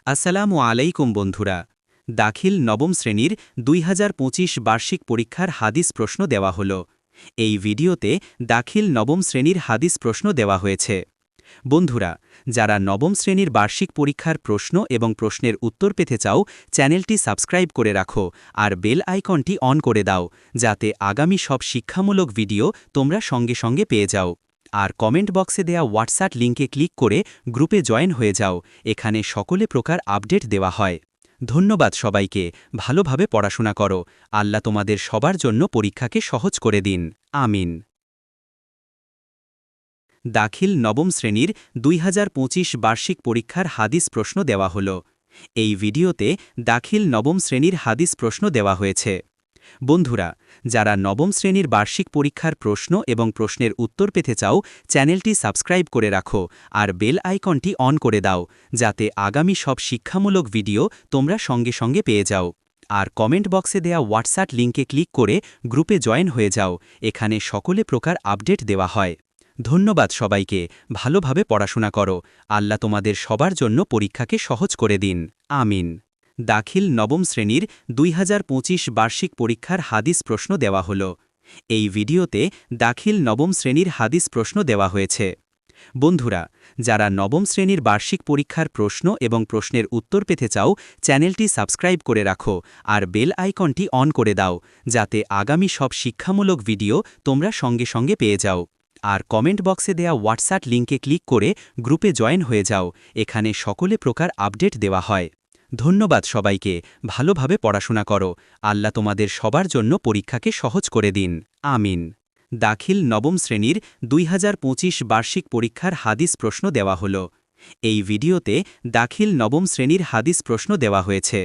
আসসালামু আলাইকুম বন্ধুরা। দাখিল নবম শ্রেণীর ২০২৫ বার্ষিক পরীক্ষার হাদিস প্রশ্ন দেওয়া হল। এই ভিডিওতে দাখিল নবম শ্রেণীর হাদিস প্রশ্ন দেওয়া হয়েছে। বন্ধুরা, যারা নবম শ্রেণীর বার্ষিক পরীক্ষার প্রশ্ন এবং প্রশ্নের উত্তর পেতে চাও, চ্যানেলটি সাবস্ক্রাইব করে রাখো আর বেল আইকনটি অন করে দাও, যাতে আগামী সব শিক্ষামূলক ভিডিও তোমরা সঙ্গে সঙ্গে পেয়ে যাও। আর কমেন্ট বক্সে দেয়া হোয়াটসঅ্যাপ লিঙ্কে ক্লিক করে গ্রুপে জয়েন হয়ে যাও। এখানে সকলে প্রকার আপডেট দেওয়া হয়। ধন্যবাদ সবাইকে। ভালোভাবে পড়াশোনা করো। আল্লাহ তোমাদের সবার জন্য পরীক্ষাকে সহজ করে দিন। আমিন। দাখিল নবম শ্রেণীর ২০২৫ বার্ষিক পরীক্ষার হাদিস প্রশ্ন দেওয়া হল। এই ভিডিওতে দাখিল নবম শ্রেণীর হাদিস প্রশ্ন দেওয়া হয়েছে। বন্ধুরা, যারা নবম শ্রেণীর বার্ষিক পরীক্ষার প্রশ্ন এবং প্রশ্নের উত্তর পেতে চাও, চ্যানেলটি সাবস্ক্রাইব করে রাখো আর বেল আইকনটি অন করে দাও, যাতে আগামী সব শিক্ষামূলক ভিডিও তোমরা সঙ্গে সঙ্গে পেয়ে যাও। আর কমেন্ট বক্সে দেয়া হোয়াটসঅ্যাপ লিঙ্কে ক্লিক করে গ্রুপে জয়েন হয়ে যাও। এখানে সকলে প্রকার আপডেট দেওয়া হয়। ধন্যবাদ সবাইকে। ভালোভাবে পড়াশোনা করো। আল্লাহ তোমাদের সবার জন্য পরীক্ষাকে সহজ করে দিন। আমিন। দাখিল নবম শ্রেণীর ২০২৫ বার্ষিক পরীক্ষার হাদিস প্রশ্ন দেওয়া হল। এই ভিডিওতে দাখিল নবম শ্রেণীর হাদিস প্রশ্ন দেওয়া হয়েছে। বন্ধুরা, যারা নবম শ্রেণীর বার্ষিক পরীক্ষার প্রশ্ন এবং প্রশ্নের উত্তর পেতে চাও, চ্যানেলটি সাবস্ক্রাইব করে রাখো আর বেল আইকনটি অন করে দাও, যাতে আগামী সব শিক্ষামূলক ভিডিও তোমরা সঙ্গে সঙ্গে পেয়ে যাও। আর কমেন্ট বক্সে দেয়া হোয়াটসঅ্যাপ লিঙ্কে ক্লিক করে গ্রুপে জয়েন হয়ে যাও। এখানে সকলে প্রকার আপডেট দেওয়া হয়। ধন্যবাদ সবাইকে। ভালোভাবে পড়াশোনা করো। আল্লাহ তোমাদের সবার জন্য পরীক্ষাকে সহজ করে দিন। আমিন। দাখিল নবম শ্রেণীর ২০২৫ বার্ষিক পরীক্ষার হাদিস প্রশ্ন দেওয়া হল। এই ভিডিওতে দাখিল নবম শ্রেণীর হাদিস প্রশ্ন দেওয়া হয়েছে।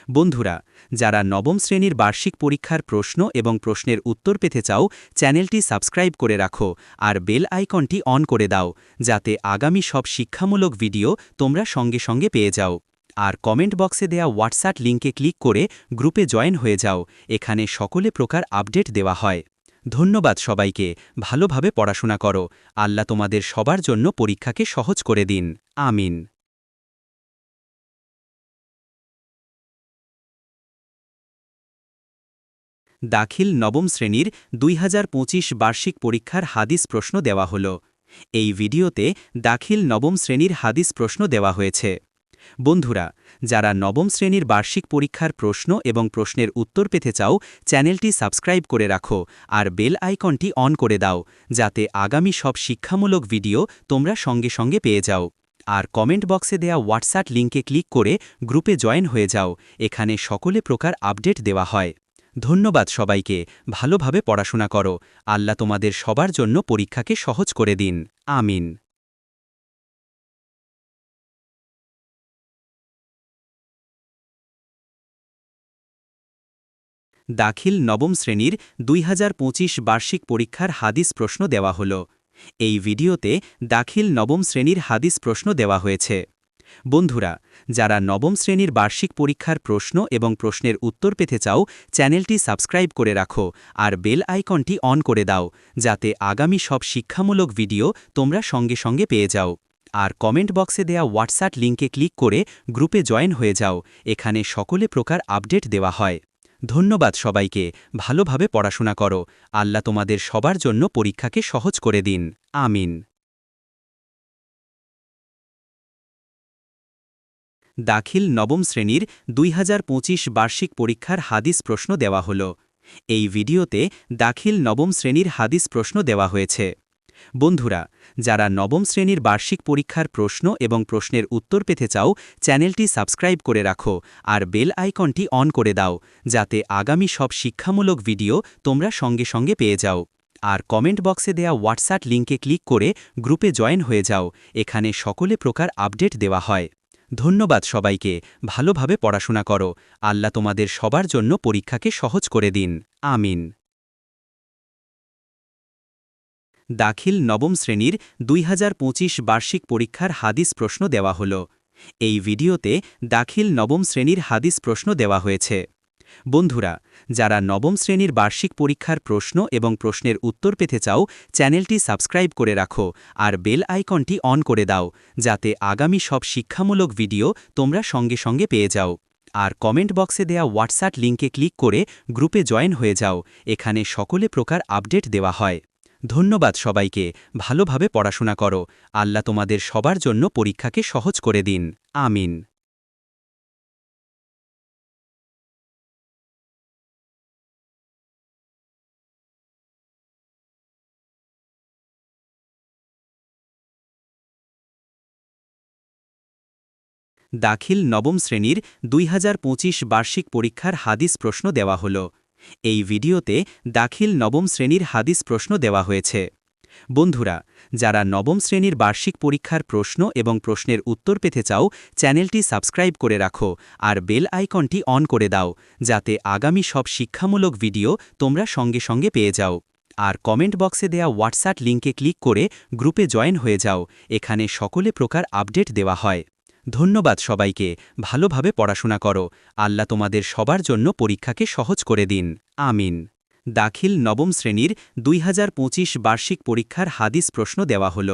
বন্ধুরা, যারা নবম শ্রেণীর বার্ষিক পরীক্ষার প্রশ্ন এবং প্রশ্নের উত্তর পেতে চাও, চ্যানেলটি সাবস্ক্রাইব করে রাখো আর বেল আইকনটি অন করে দাও, যাতে আগামী সব শিক্ষামূলক ভিডিও তোমরা সঙ্গে সঙ্গে পেয়ে যাও। আর কমেন্ট বক্সে দেয়া হোয়াটসঅ্যাপ লিঙ্কে ক্লিক করে গ্রুপে জয়েন হয়ে যাও। এখানে সকলে প্রকার আপডেট দেওয়া হয়। ধন্যবাদ সবাইকে। ভালোভাবে পড়াশোনা করো। আল্লাহ তোমাদের সবার জন্য পরীক্ষাকে সহজ করে দিন। আমিন। দাখিল নবম শ্রেণীর ২০২৫ বার্ষিক পরীক্ষার হাদিস প্রশ্ন দেওয়া হল। এই ভিডিওতে দাখিল নবম শ্রেণীর হাদিস প্রশ্ন দেওয়া হয়েছে। বন্ধুরা, যারা নবম শ্রেণীর বার্ষিক পরীক্ষার প্রশ্ন এবং প্রশ্নের উত্তর পেতে চাও, চ্যানেলটি সাবস্ক্রাইব করে রাখো আর বেল আইকনটি অন করে দাও, যাতে আগামী সব শিক্ষামূলক ভিডিও তোমরা সঙ্গে সঙ্গে পেয়ে যাও। আর কমেন্ট বক্সে দেয়া হোয়াটসঅ্যাপ লিঙ্কে ক্লিক করে গ্রুপে জয়েন হয়ে যাও। এখানে সকলে প্রকার আপডেট দেওয়া হয়। ধন্যবাদ সবাইকে। ভালোভাবে পড়াশোনা করো। আল্লাহ তোমাদের সবার জন্য পরীক্ষাকে সহজ করে দিন। আমিন। দাখিল নবম শ্রেণীর ২০২৫ বার্ষিক পরীক্ষার হাদিস প্রশ্ন দেওয়া হল। এই ভিডিওতে দাখিল নবম শ্রেণীর হাদিস প্রশ্ন দেওয়া হয়েছে। বন্ধুরা, যারা নবম শ্রেণীর বার্ষিক পরীক্ষার প্রশ্ন এবং প্রশ্নের উত্তর পেতে চাও, চ্যানেলটি সাবস্ক্রাইব করে রাখো আর বেল আইকনটি অন করে দাও, যাতে আগামী সব শিক্ষামূলক ভিডিও তোমরা সঙ্গে সঙ্গে পেয়ে যাও। আর কমেন্ট বক্সে দেয়া হোয়াটসঅ্যাপ লিঙ্কে ক্লিক করে গ্রুপে জয়েন হয়ে যাও। এখানে সকলে প্রকার আপডেট দেওয়া হয়। ধন্যবাদ সবাইকে। ভালোভাবে পড়াশোনা করো। আল্লাহ তোমাদের সবার জন্য পরীক্ষাকে সহজ করে দিন। আমিন। দাখিল নবম শ্রেণীর ২০২৫ বার্ষিক পরীক্ষার হাদিস প্রশ্ন দেওয়া হল। এই ভিডিওতে দাখিল নবম শ্রেণীর হাদিস প্রশ্ন দেওয়া হয়েছে। বন্ধুরা, যারা নবম শ্রেণীর বার্ষিক পরীক্ষার প্রশ্ন এবং প্রশ্নের উত্তর পেতে চাও, চ্যানেলটি সাবস্ক্রাইব করে রাখো আর বেল আইকনটি অন করে দাও, যাতে আগামী সব শিক্ষামূলক ভিডিও তোমরা সঙ্গে সঙ্গে পেয়ে যাও। আর কমেন্ট বক্সে দেয়া হোয়াটসঅ্যাপ লিঙ্কে ক্লিক করে গ্রুপে জয়েন হয়ে যাও। এখানে সকলে প্রকার আপডেট দেওয়া হয়। ধন্যবাদ সবাইকে। ভালোভাবে পড়াশোনা করো। আল্লাহ তোমাদের সবার জন্য পরীক্ষাকে সহজ করে দিন। আমিন। দাখিল নবম শ্রেণীর ২০২৫ বার্ষিক পরীক্ষার হাদিস প্রশ্ন দেওয়া হল। এই ভিডিওতে দাখিল নবম শ্রেণীর হাদিস প্রশ্ন দেওয়া হয়েছে। বন্ধুরা, যারা নবম শ্রেণীর বার্ষিক পরীক্ষার প্রশ্ন এবং প্রশ্নের উত্তর পেতে চাও, চ্যানেলটি সাবস্ক্রাইব করে রাখো আর বেল আইকনটি অন করে দাও, যাতে আগামী সব শিক্ষামূলক ভিডিও তোমরা সঙ্গে সঙ্গে পেয়ে যাও। আর কমেন্ট বক্সে দেয়া হোয়াটসঅ্যাপ লিঙ্কে ক্লিক করে গ্রুপে জয়েন হয়ে যাও, এখানে সকলে প্রকার আপডেট দেওয়া হয়। ধন্যবাদ সবাইকে, ভালোভাবে পড়াশোনা করো। আল্লাহ তোমাদের সবার জন্য পরীক্ষাকে সহজ করে দিন। আমিন। দাখিল নবম শ্রেণীর 2025 বার্ষিক পরীক্ষার হাদিস প্রশ্ন দেওয়া হল। এই ভিডিওতে দাখিল নবম শ্রেণীর হাদিস প্রশ্ন দেওয়া হয়েছে। বন্ধুরা, যারা নবম শ্রেণীর বার্ষিক পরীক্ষার প্রশ্ন এবং প্রশ্নের উত্তর পেতে চাও, চ্যানেলটি সাবস্ক্রাইব করে রাখো আর বেল আইকনটি অন করে দাও, যাতে আগামী সব শিক্ষামূলক ভিডিও তোমরা সঙ্গে সঙ্গে পেয়ে যাও। আর কমেন্ট বক্সে দেয়া হোয়াটসঅ্যাপ লিঙ্কে ক্লিক করে গ্রুপে জয়েন হয়ে যাও, এখানে সকলে প্রকার আপডেট দেওয়া হয়। ধন্যবাদ সবাইকে, ভালোভাবে পড়াশোনা করো। আল্লাহ তোমাদের সবার জন্য পরীক্ষাকে সহজ করে দিন। আমিন। দাখিল নবম শ্রেণীর 2025 বার্ষিক পরীক্ষার হাদিস প্রশ্ন দেওয়া হল।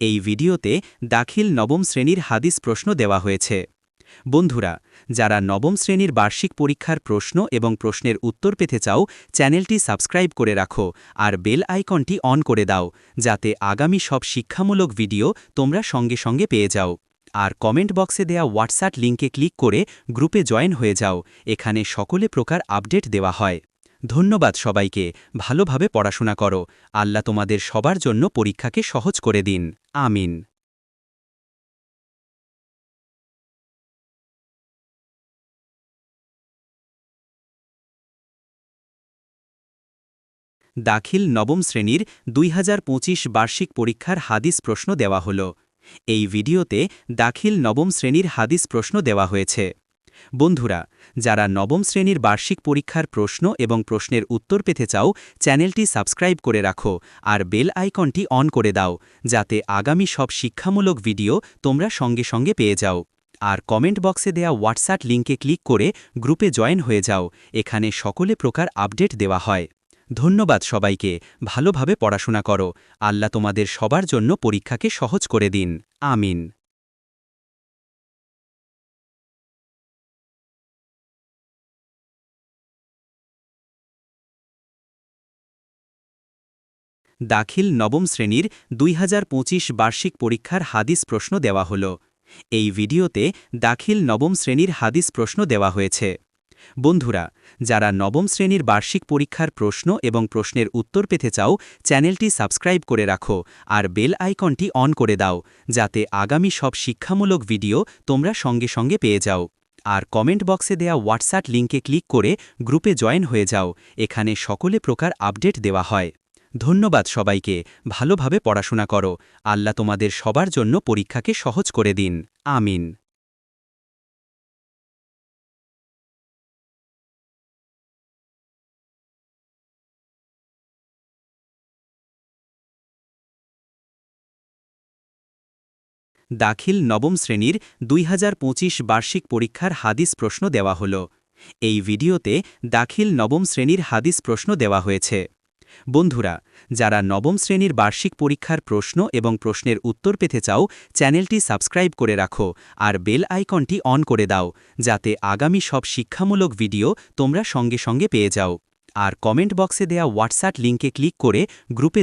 এই ভিডিওতে দাখিল নবম শ্রেণীর হাদিস প্রশ্ন দেওয়া হয়েছে। বন্ধুরা, যারা নবম শ্রেণীর বার্ষিক পরীক্ষার প্রশ্ন এবং প্রশ্নের উত্তর পেতে চাও, চ্যানেলটি সাবস্ক্রাইব করে রাখো আর বেল আইকনটি অন করে দাও, যাতে আগামী সব শিক্ষামূলক ভিডিও তোমরা সঙ্গে সঙ্গে পেয়ে যাও। আর কমেন্ট বক্সে দেয়া হোয়াটসঅ্যাপ লিঙ্কে ক্লিক করে গ্রুপে জয়েন হয়ে যাও, এখানে সকলে প্রকার আপডেট দেওয়া হয়। ধন্যবাদ সবাইকে, ভালোভাবে পড়াশোনা করো। আল্লাহ তোমাদের সবার জন্য পরীক্ষাকে সহজ করে দিন। আমিন। দাখিল নবম শ্রেণীর 2025 বার্ষিক পরীক্ষার হাদিস প্রশ্ন দেওয়া হল। এই ভিডিওতে দাখিল নবম শ্রেণীর হাদিস প্রশ্ন দেওয়া হয়েছে। বন্ধুরা, যারা নবম শ্রেণীর বার্ষিক পরীক্ষার প্রশ্ন এবং প্রশ্নের উত্তর পেতে চাও, চ্যানেলটি সাবস্ক্রাইব করে রাখো আর বেল আইকনটি অন করে দাও, যাতে আগামী সব শিক্ষামূলক ভিডিও তোমরা সঙ্গে সঙ্গে পেয়ে যাও। আর কমেন্ট বক্সে দেয়া হোয়াটসঅ্যাপ লিঙ্কে ক্লিক করে গ্রুপে জয়েন হয়ে যাও, এখানে সকলে প্রকার আপডেট দেওয়া হয়। ধন্যবাদ সবাইকে, ভালোভাবে পড়াশোনা করো। আল্লাহ তোমাদের সবার জন্য পরীক্ষাকে সহজ করে দিন। আমিন। দাখিল নবম শ্রেণীর 2025 বার্ষিক পরীক্ষার হাদিস প্রশ্ন দেওয়া হল। এই ভিডিওতে দাখিল নবম শ্রেণীর হাদিস প্রশ্ন দেওয়া হয়েছে। বন্ধুরা, যারা নবম শ্রেণীর বার্ষিক পরীক্ষার প্রশ্ন এবং প্রশ্নের উত্তর পেতে চাও, চ্যানেলটি সাবস্ক্রাইব করে রাখো আর বেল আইকনটি অন করে দাও, যাতে আগামী সব শিক্ষামূলক ভিডিও তোমরা সঙ্গে সঙ্গে পেয়ে যাও। আর কমেন্ট বক্সে দেয়া হোয়াটসঅ্যাপ লিঙ্কে ক্লিক করে গ্রুপে জয়েন হয়ে যাও, এখানে সকলে প্রকার আপডেট দেওয়া হয়। ধন্যবাদ সবাইকে, ভালোভাবে পড়াশোনা করো। আল্লাহ তোমাদের সবার জন্য পরীক্ষাকে সহজ করে দিন। আমিন। দাখিল নবম শ্রেণীর 2025 বার্ষিক পরীক্ষার হাদিস প্রশ্ন দেওয়া হল। এই ভিডিওতে দাখিল নবম শ্রেণীর হাদিস প্রশ্ন দেওয়া হয়েছে। বন্ধুরা, যারা নবম শ্রেণীর বার্ষিক পরীক্ষার প্রশ্ন এবং প্রশ্নের উত্তর পেতে চাও, চ্যানেলটি সাবস্ক্রাইব করে রাখো আর বেল আইকনটি অন করে দাও, যাতে আগামী সব শিক্ষামূলক ভিডিও তোমরা সঙ্গে সঙ্গে পেয়ে যাও। আর কমেন্ট বক্সে দেয়া হোয়াটসঅ্যাপ লিঙ্কে ক্লিক করে গ্রুপে